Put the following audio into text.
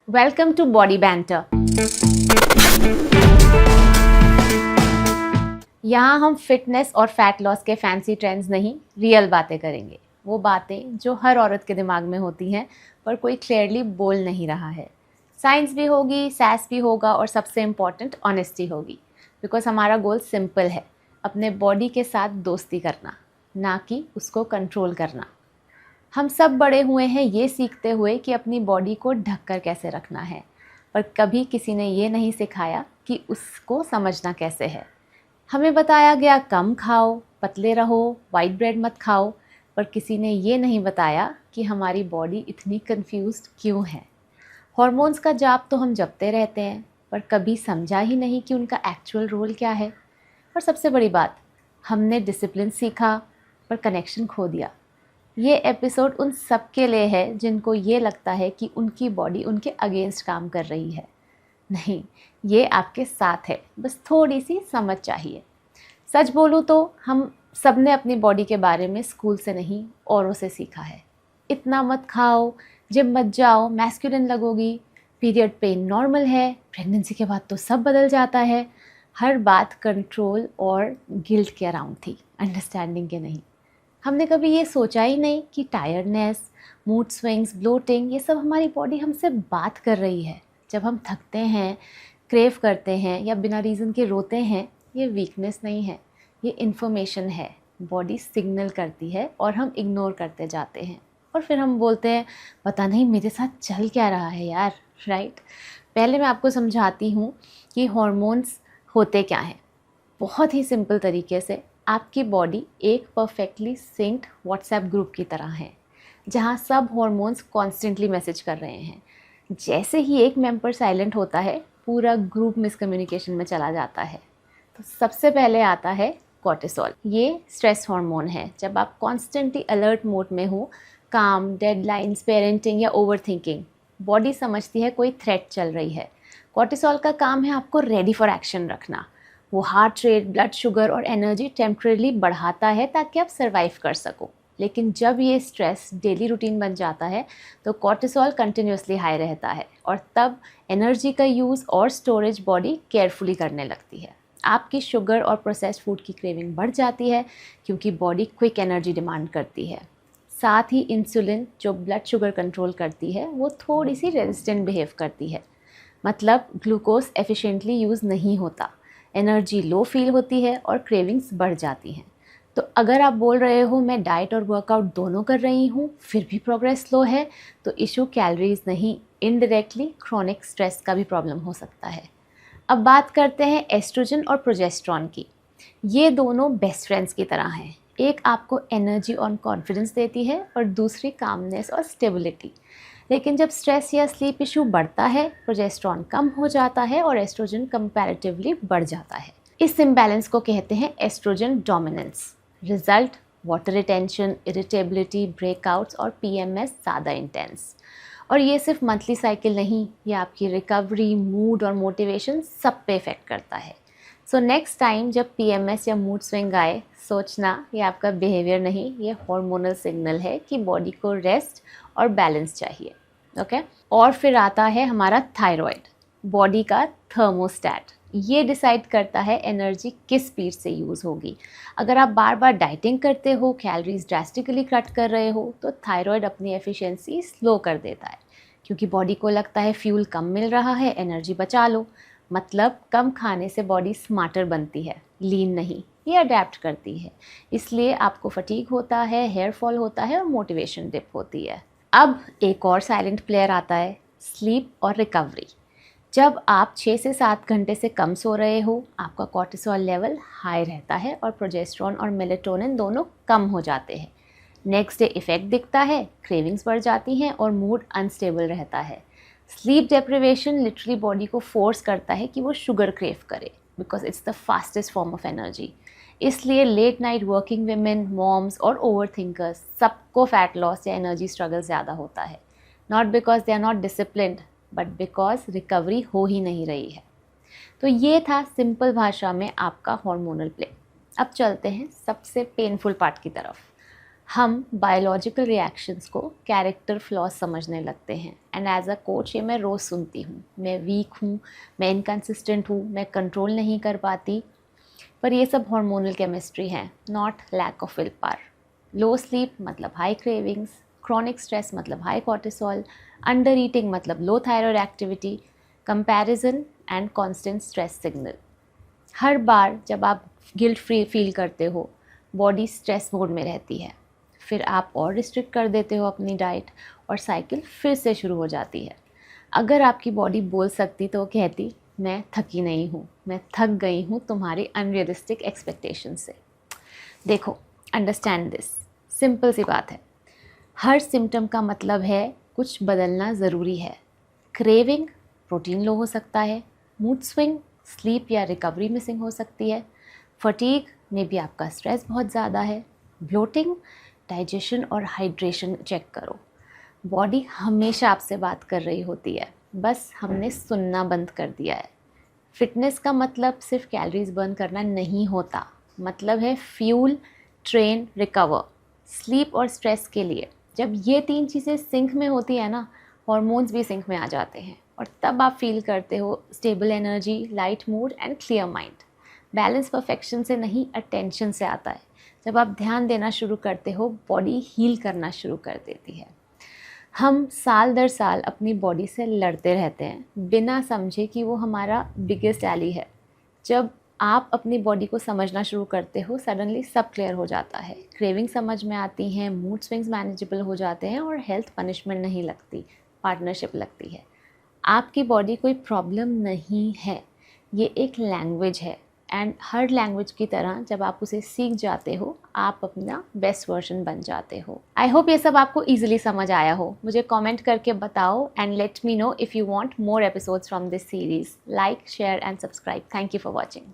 Welcome to body banter. यहाँ हम fitness और फैट लॉस के फैंसी ट्रेंड्स नहीं, रियल बातें करेंगे। वो बातें जो हर औरत के दिमाग में होती हैं पर कोई क्लियरली बोल नहीं रहा है। साइंस भी होगी, सैस भी होगा और सबसे इम्पॉर्टेंट ऑनेस्टी होगी। बिकॉज हमारा गोल सिंपल है, अपने बॉडी के साथ दोस्ती करना, ना कि उसको कंट्रोल करना। हम सब बड़े हुए हैं ये सीखते हुए कि अपनी बॉडी को ढक कर कैसे रखना है, पर कभी किसी ने ये नहीं सिखाया कि उसको समझना कैसे है। हमें बताया गया कम खाओ, पतले रहो, वाइट ब्रेड मत खाओ, पर किसी ने ये नहीं बताया कि हमारी बॉडी इतनी कंफ्यूज्ड क्यों है। हॉर्मोन्स का जाप तो हम जपते रहते हैं, पर कभी समझा ही नहीं कि उनका एक्चुअल रोल क्या है। और सबसे बड़ी बात, हमने डिसिप्लिन सीखा पर कनेक्शन खो दिया। ये एपिसोड उन सब के लिए है जिनको ये लगता है कि उनकी बॉडी उनके अगेंस्ट काम कर रही है। नहीं, ये आपके साथ है, बस थोड़ी सी समझ चाहिए। सच बोलूँ तो हम सब ने अपनी बॉडी के बारे में स्कूल से नहीं, औरों से सीखा है। इतना मत खाओ, जिम मत जाओ, मैस्कुलिन लगोगी, पीरियड पेन नॉर्मल है, प्रेगनेंसी के बाद तो सब बदल जाता है। हर बात कंट्रोल और गिल्ट के अराउंड थी, अंडरस्टैंडिंग के नहीं। हमने कभी ये सोचा ही नहीं कि टायर्डनेस, मूड स्विंग्स, ब्लोटिंग, ये सब हमारी बॉडी हमसे बात कर रही है। जब हम थकते हैं, क्रेव करते हैं या बिना रीज़न के रोते हैं, ये वीकनेस नहीं है, ये इन्फॉर्मेशन है। बॉडी सिग्नल करती है और हम इग्नोर करते जाते हैं। और फिर हम बोलते हैं पता नहीं मेरे साथ चल क्या रहा है यार, राइट। पहले मैं आपको समझाती हूँ कि हॉर्मोन्स होते क्या हैं। बहुत ही सिंपल तरीके से, आपकी बॉडी एक परफेक्टली सिंक्ड व्हाट्सएप ग्रुप की तरह है, जहाँ सब हॉर्मोन्स कॉन्स्टेंटली मैसेज कर रहे हैं। जैसे ही एक मेंबर साइलेंट होता है, पूरा ग्रुप मिसकम्युनिकेशन में चला जाता है। तो सबसे पहले आता है कॉर्टिसोल। ये स्ट्रेस हार्मोन है। जब आप कॉन्स्टेंटली अलर्ट मोड में हो, काम, डेडलाइंस, पेरेंटिंग या ओवरथिंकिंग, बॉडी समझती है कोई थ्रेट चल रही है। कॉर्टिसोल का काम है आपको रेडी फॉर एक्शन रखना। वो हार्ट रेट, ब्लड शुगर और एनर्जी टेम्परेली बढ़ाता है ताकि आप सर्वाइव कर सको। लेकिन जब ये स्ट्रेस डेली रूटीन बन जाता है तो कॉर्टिसोल कंटिन्यूसली हाई रहता है और तब एनर्जी का यूज़ और स्टोरेज बॉडी केयरफुली करने लगती है। आपकी शुगर और प्रोसेस्ड फूड की क्रेविंग बढ़ जाती है क्योंकि बॉडी क्विक एनर्जी डिमांड करती है। साथ ही इंसुलिन, जो ब्लड शुगर कंट्रोल करती है, वो थोड़ी सी रेजिस्टेंट बिहेव करती है। मतलब ग्लूकोज एफिशिएंटली यूज़ नहीं होता, एनर्जी लो फील होती है और क्रेविंग्स बढ़ जाती हैं। तो अगर आप बोल रहे हो मैं डाइट और वर्कआउट दोनों कर रही हूँ फिर भी प्रोग्रेस स्लो है, तो इशू कैलोरीज नहीं, इनडायरेक्टली क्रोनिक स्ट्रेस का भी प्रॉब्लम हो सकता है। अब बात करते हैं एस्ट्रोजन और प्रोजेस्टेरॉन की। ये दोनों बेस्ट फ्रेंड्स की तरह हैं। एक आपको एनर्जी और कॉन्फिडेंस देती है और दूसरी कामनेस और स्टेबिलिटी। लेकिन जब स्ट्रेस या स्लीप इशू बढ़ता है, प्रोजेस्टेरॉन कम हो जाता है और एस्ट्रोजन कंपैरेटिवली बढ़ जाता है। इस इम्बैलेंस को कहते हैं estrogen dominance. Result, water retention, irritability, breakouts और पीएमएस ज़्यादा इंटेंस। और ये सिर्फ मंथली साइकिल नहीं, ये आपकी रिकवरी, मूड और मोटिवेशन सब पे इफेक्ट करता है। सो नेक्स्ट टाइम जब पीएमएस या मूड स्विंग आए, सोचना ये आपका बिहेवियर नहीं, ये हार्मोनल सिग्नल है कि बॉडी को रेस्ट और बैलेंस चाहिए। ओके। और फिर आता है हमारा थायराइड, बॉडी का थर्मोस्टैट। ये डिसाइड करता है एनर्जी किस स्पीड से यूज़ होगी। अगर आप बार बार डाइटिंग करते हो, कैलोरीज ड्रास्टिकली कट कर रहे हो, तो थायराइड अपनी एफिशिएंसी स्लो कर देता है क्योंकि बॉडी को लगता है फ्यूल कम मिल रहा है, एनर्जी बचा लो। मतलब कम खाने से बॉडी स्मार्टर बनती है, लीन नहीं, ये अडेप्ट करती है। इसलिए आपको फटीग होता है, हेयर फॉल होता है और मोटिवेशन डिप होती है। अब एक और साइलेंट प्लेयर आता है, स्लीप और रिकवरी। जब आप 6 से 7 घंटे से कम सो रहे हो, आपका कॉर्टिसोल लेवल हाई रहता है और प्रोजेस्टेरॉन और मेलेटोनिन दोनों कम हो जाते हैं। नेक्स्ट डे इफेक्ट दिखता है, क्रेविंग्स बढ़ जाती हैं और मूड अनस्टेबल रहता है। स्लीप डेप्रिवेशन लिटरली बॉडी को फोर्स करता है कि वो शुगर क्रेव करे, because it's the fastest form of energy. इसलिए late night working women, moms और ओवर थिंकर्स सबको फैट लॉस या एनर्जी स्ट्रगल ज़्यादा होता है। Not because they are not disciplined, but because recovery हो ही नहीं रही है। तो ये था सिंपल भाषा में आपका हार्मोनल प्ले। अब चलते हैं सबसे पेनफुल पार्ट की तरफ। हम बायोलॉजिकल रिएक्शंस को कैरेक्टर फ्लॉज समझने लगते हैं। एंड एज अ कोच ये मैं रोज़ सुनती हूँ, मैं वीक हूँ, मैं इनकन्सिस्टेंट हूँ, मैं कंट्रोल नहीं कर पाती। पर ये सब हार्मोनल केमिस्ट्री है, not lack of will power. Low sleep मतलब हाई क्रेविंग्स, क्रॉनिक स्ट्रेस मतलब हाई कॉर्टिसोल, अंडर ईटिंग मतलब low thyroid activity, comparison and constant stress signal. हर बार जब आप गिल्ट फ्री फील करते हो, बॉडी स्ट्रेस मोड में रहती है, फिर आप और रिस्ट्रिक्ट कर देते हो अपनी डाइट और साइकिल फिर से शुरू हो जाती है। अगर आपकी बॉडी बोल सकती तो वो कहती, मैं थकी नहीं हूँ, मैं थक गई हूँ तुम्हारी अनरियलिस्टिक एक्सपेक्टेशन से। देखो, अंडरस्टैंड दिस, सिंपल सी बात है। हर सिम्टम का मतलब है कुछ बदलना ज़रूरी है। क्रेविंग, प्रोटीन लो हो सकता है। मूड स्विंग, स्लीप या रिकवरी मिसिंग हो सकती है। फटीग में भी आपका स्ट्रेस बहुत ज़्यादा है। ब्लोटिंग, डाइजेशन और हाइड्रेशन चेक करो। बॉडी हमेशा आपसे बात कर रही होती है, बस हमने सुनना बंद कर दिया है। फिटनेस का मतलब सिर्फ कैलोरीज बर्न करना नहीं होता, मतलब है फ्यूल, ट्रेन, रिकवर। स्लीप और स्ट्रेस के लिए जब ये 3 चीज़ें सिंक में होती है ना, हॉर्मोन्स भी सिंक में आ जाते हैं और तब आप फील करते हो stable energy, light mood and clear mind. Balance perfection से नहीं, अटेंशन से आता है। जब आप ध्यान देना शुरू करते हो, बॉडी हील करना शुरू कर देती है। हम साल दर साल अपनी बॉडी से लड़ते रहते हैं बिना समझे कि वो हमारा बिगेस्ट एली है। जब आप अपनी बॉडी को समझना शुरू करते हो, सडनली सब क्लियर हो जाता है। क्रेविंग समझ में आती हैं, मूड स्विंग्स मैनेजेबल हो जाते हैं और हेल्थ पनिशमेंट नहीं लगती, पार्टनरशिप लगती है। आपकी बॉडी कोई प्रॉब्लम नहीं है, ये एक लैंग्वेज है। एंड हर लैंग्वेज की तरह जब आप उसे सीख जाते हो, आप अपना बेस्ट वर्जन बन जाते हो। आई होप ये सब आपको ईजिली समझ आया हो। मुझे कमेंट करके बताओ and let me know if you want more episodes from this series. Like, share and subscribe. Thank you for watching.